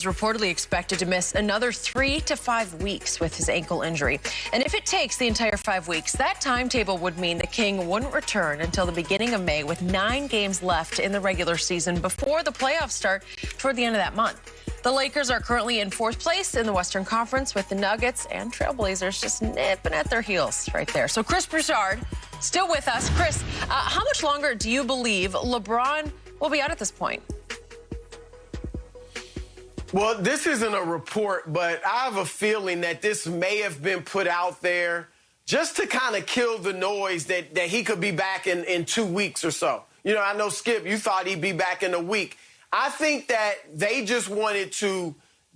Reportedly expected to miss another 3 to 5 weeks with his ankle injury. And if it takes the entire 5 weeks, that timetable would mean the King wouldn't return until the beginning of May, with 9 games left in the regular season before the playoffs start toward the end of that month. The Lakers are currently in 4th place in the Western Conference, with the Nuggets and Trailblazers just nipping at their heels right there. So Chris Broussard still with us. Chris, how much longer do you believe LeBron will be out at this point? Well, this isn't a report, but I have a feeling that this may have been put out there just to kind of kill the noise that he could be back in 2 weeks or so. You know, I know, Skip, you thought he'd be back in a week. I think that they just wanted to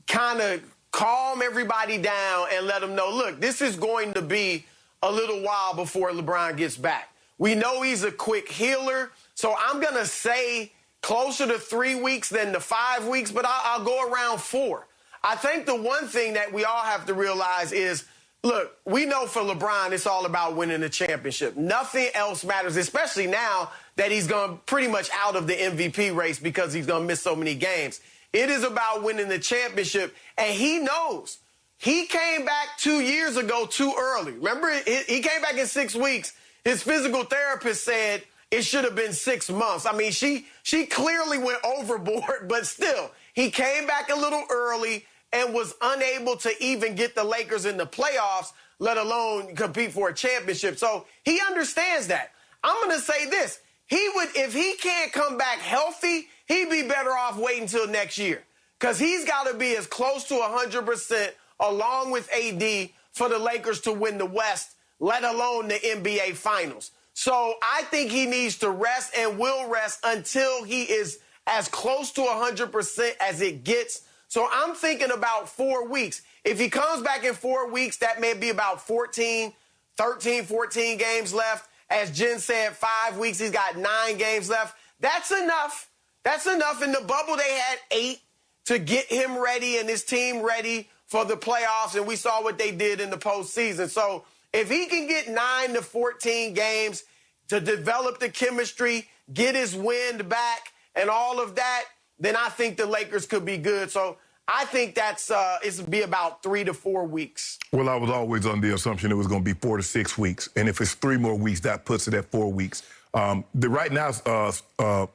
kind of calm everybody down and let them know, look, this is going to be a little while before LeBron gets back. We know he's a quick healer, so I'm going to say closer to 3 weeks than the 5 weeks, but I'll go around 4. I think the one thing that we all have to realize is, look, we know for LeBron, it's all about winning the championship. Nothing else matters, especially now that he's gone pretty much out of the MVP race because he's going to miss so many games. It is about winning the championship, and he knows. He came back 2 years ago too early. Remember, he came back in 6 weeks. His physical therapist said it should have been 6 months. I mean, she clearly went overboard, but still, he came back a little early and was unable to even get the Lakers in the playoffs, let alone compete for a championship. So he understands that. I'm going to say this. If he can't come back healthy, he'd be better off waiting until next year, because he's got to be as close to 100% along with AD for the Lakers to win the West, let alone the NBA Finals. So I think he needs to rest and will rest until he is as close to 100% as it gets. So I'm thinking about 4 weeks. If he comes back in 4 weeks, that may be about 13, 14 games left. As Jen said, 5 weeks, he's got 9 games left. That's enough. That's enough. In the bubble, they had 8 to get him ready and his team ready for the playoffs, and we saw what they did in the postseason. So if he can get 9 to 14 games to develop the chemistry, get his wind back, and all of that, then I think the Lakers could be good. So I think it's be about 3 to 4 weeks. Well, I was always on the assumption it was going to be 4 to 6 weeks. And if it's 3 more weeks, that puts it at 4 weeks. Right now,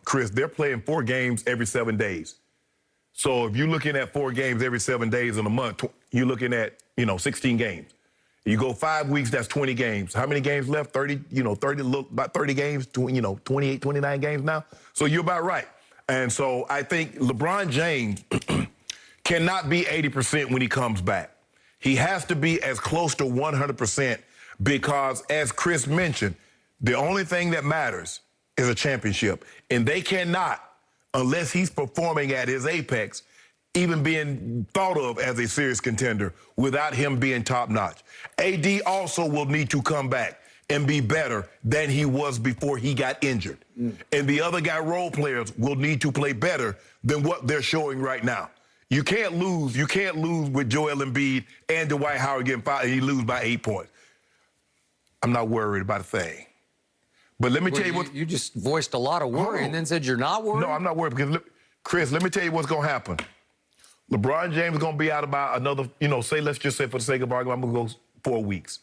Chris, they're playing 4 games every 7 days. So if you're looking at 4 games every 7 days in a month, you're looking at, 16 games. You go 5 weeks, that's 20 games. How many games left? 30, about 30 games, 28, 29 games now. So you're about right. And so I think LeBron James cannot be 80% when he comes back. He has to be as close to 100% because, as Chris mentioned, the only thing that matters is a championship. And they cannot, unless he's performing at his apex, even being thought of as a serious contender without him being top-notch. AD also will need to come back and be better than he was before he got injured. And the other role players will need to play better than what they're showing right now. You can't lose. You can't lose with Joel Embiid and Dwight Howard getting fired and you lose by 8 points. I'm not worried about a thing. But let me tell you what... You just voiced a lot of worry and then said you're not worried? No, I'm not worried because, Chris, let me tell you what's going to happen. LeBron James is going to be out about another, let's just say for the sake of argument, I'm going to go 4 weeks.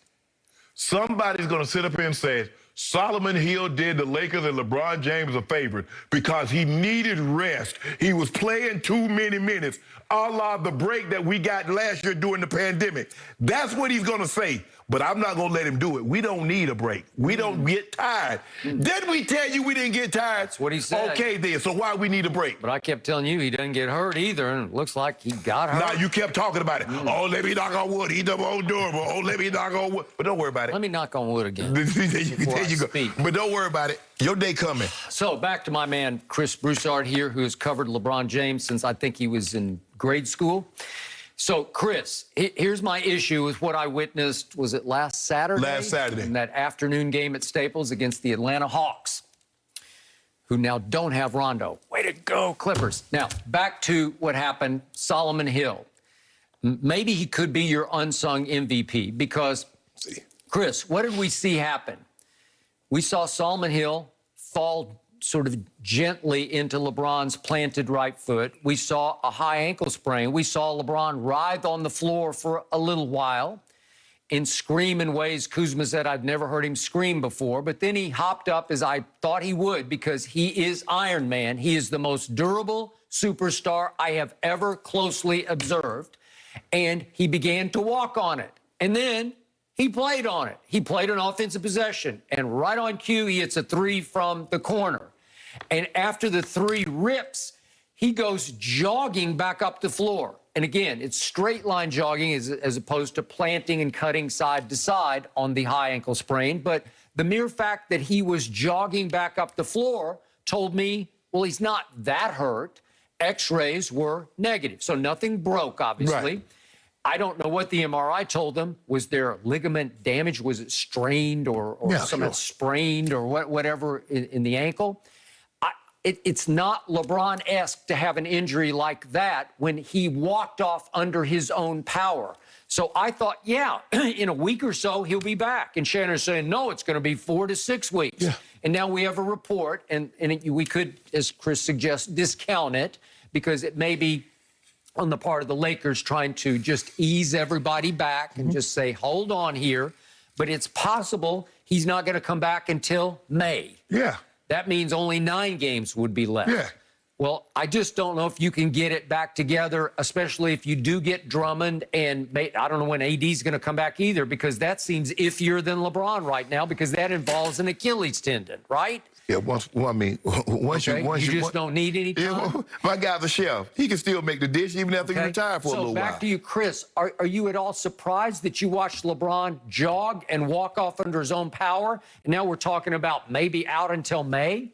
Somebody's going to sit up here and say, Solomon Hill did the Lakers and LeBron James a favor because he needed rest. He was playing too many minutes, a la the break that we got last year during the pandemic. That's what he's going to say, but I'm not going to let him do it. We don't need a break. We don't get tired. Didn't we tell you we didn't get tired? That's what he said. Okay, then, so why we need a break? But I kept telling you he doesn't get hurt either, and it looks like he got hurt. Now, you kept talking about it. Oh, let me knock on wood. He's the most durable. Oh, let me knock on wood. But don't worry about it. Let me knock on wood again. There you go. But don't worry about it. Your day coming. So back to my man, Chris Broussard here, who has covered LeBron James since I think he was in grade school. So, Chris, here's my issue with what I witnessed, was it last Saturday? Last Saturday. In that afternoon game at Staples against the Atlanta Hawks, who now don't have Rondo. Way to go, Clippers. Now, back to what happened, Solomon Hill. Maybe he could be your unsung MVP because, Chris, what did we see happen? We saw Solomon Hill fall sort of gently into LeBron's planted right foot. We saw a high ankle sprain. We saw LeBron writhe on the floor for a little while and scream in ways Kuzma said I've never heard him scream before. But then he hopped up as I thought he would because he is Iron Man. He is the most durable superstar I have ever closely observed. And he began to walk on it. And then he played on it. He played an offensive possession. And right on cue, he hits a three from the corner. And after the three rips, he goes jogging back up the floor. And again, it's straight line jogging as opposed to planting and cutting side to side on the high ankle sprain. But the mere fact that he was jogging back up the floor told me, well, he's not that hurt. X-rays were negative. So nothing broke, obviously. Right. I don't know what the MRI told them. Was there ligament damage? Was it strained or somehow sprained or whatever in the ankle? It's not LeBron-esque to have an injury like that when he walked off under his own power. So I thought, yeah, in a week or so, he'll be back. And Shannon's saying, no, it's going to be 4 to 6 weeks. Yeah. And now we have a report, and we could, as Chris suggests, discount it because it may be on the part of the Lakers trying to just ease everybody back and just say, hold on here. But it's possible he's not going to come back until May. Yeah. That means only 9 games would be left. Yeah. Well, I just don't know if you can get it back together, especially if you do get Drummond. And I don't know when AD's going to come back either, because that seems iffier than LeBron right now, because that involves an Achilles tendon, right? Yeah, once you just don't need any time. Yeah, my guy's a chef. He can still make the dish even after he retired for a little while. So back to you, Chris. Are you at all surprised that you watched LeBron jog and walk off under his own power? And now we're talking about maybe out until May?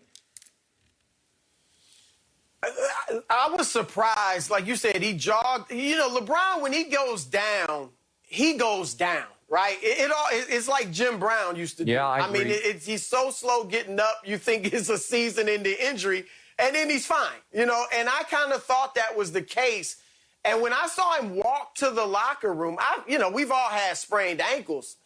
I was surprised. Like you said, he jogged. You know, LeBron, when he goes down, right? It's like Jim Brown used to do. Yeah, I agree. mean, he's so slow getting up, you think it's a season-ending injury, and then he's fine, you know? And I kind of thought that was the case. And when I saw him walk to the locker room, we've all had sprained ankles.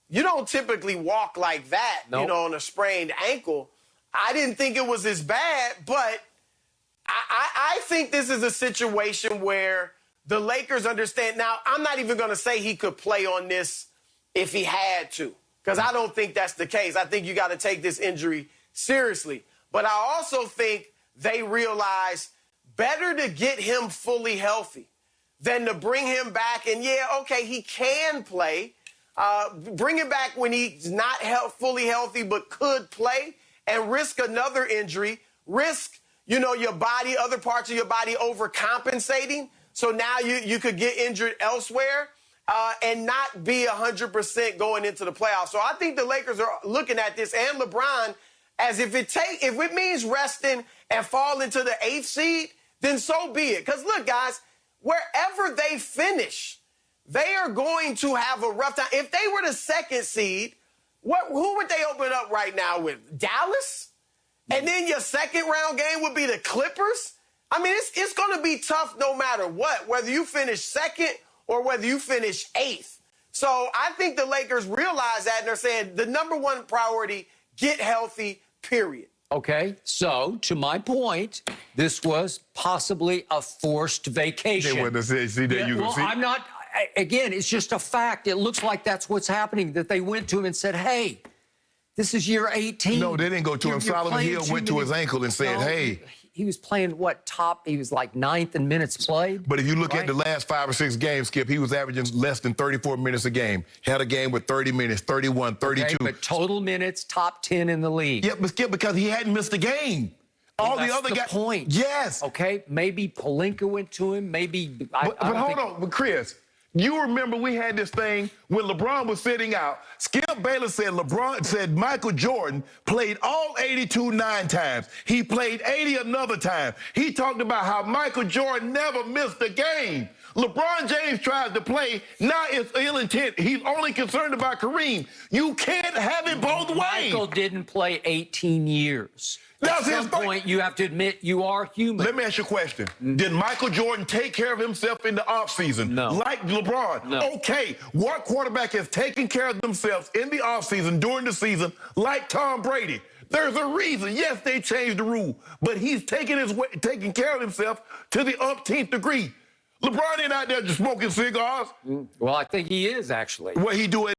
You don't typically walk like that, nope. On a sprained ankle. I didn't think it was as bad, but I think this is a situation where the Lakers understand. Now, I'm not even going to say he could play on this if he had to, because I don't think that's the case. I think you got to take this injury seriously. But I also think they realize better to get him fully healthy than to bring him back. And, he can play. Bring him back when he's not fully healthy but could play and risk another injury, risk your body, other parts of your body overcompensating. So now you could get injured elsewhere and not be 100% going into the playoffs. So I think the Lakers are looking at this and LeBron as if it means resting and fall into the 8th seed, then so be it. Because look, guys, wherever they finish, they are going to have a rough time. If they were the 2nd seed, who would they open up right now with? Dallas? And then your 2nd round game would be the Clippers? I mean, it's going to be tough no matter what, whether you finish 2nd or whether you finish 8th. So I think the Lakers realize that, and they're saying the number one priority, get healthy, period. Okay, so to my point, this was possibly a forced vacation. I'm not, again, it's just a fact. It looks like that's what's happening, that they went to him and said, hey, this is year 18. No, they didn't go to him. Solomon Hill went to his ankle and said, hey. He was playing top? He was like 9th in minutes played. But if you look at the last 5 or 6 games, Skip, he was averaging less than 34 minutes a game. Had a game with 30 minutes, 31, 32. Okay, but total minutes, top 10 in the league. Yeah, but Skip, because he hadn't missed a game. All the other guys. Point. Yes. Okay, maybe Pelinka went to him. Maybe. But hold on, Chris. You remember we had this thing when LeBron was sitting out. Skip Bayless said Michael Jordan played all 82 9 times. He played 80 another time. He talked about how Michael Jordan never missed a game. LeBron James tries to play. Now it's ill intent. He's only concerned about Kareem. You can't have it both ways. Michael didn't play 18 years. At some point, you have to admit you are human. Let me ask you a question. Did Michael Jordan take care of himself in the offseason? No. Like LeBron? No. Okay, what quarterback has taken care of themselves in the offseason, during the season, like Tom Brady? There's a reason. Yes, they changed the rule, but he's taking care of himself to the umpteenth degree. LeBron ain't out there just smoking cigars. Well, I think he is, actually. What he doing?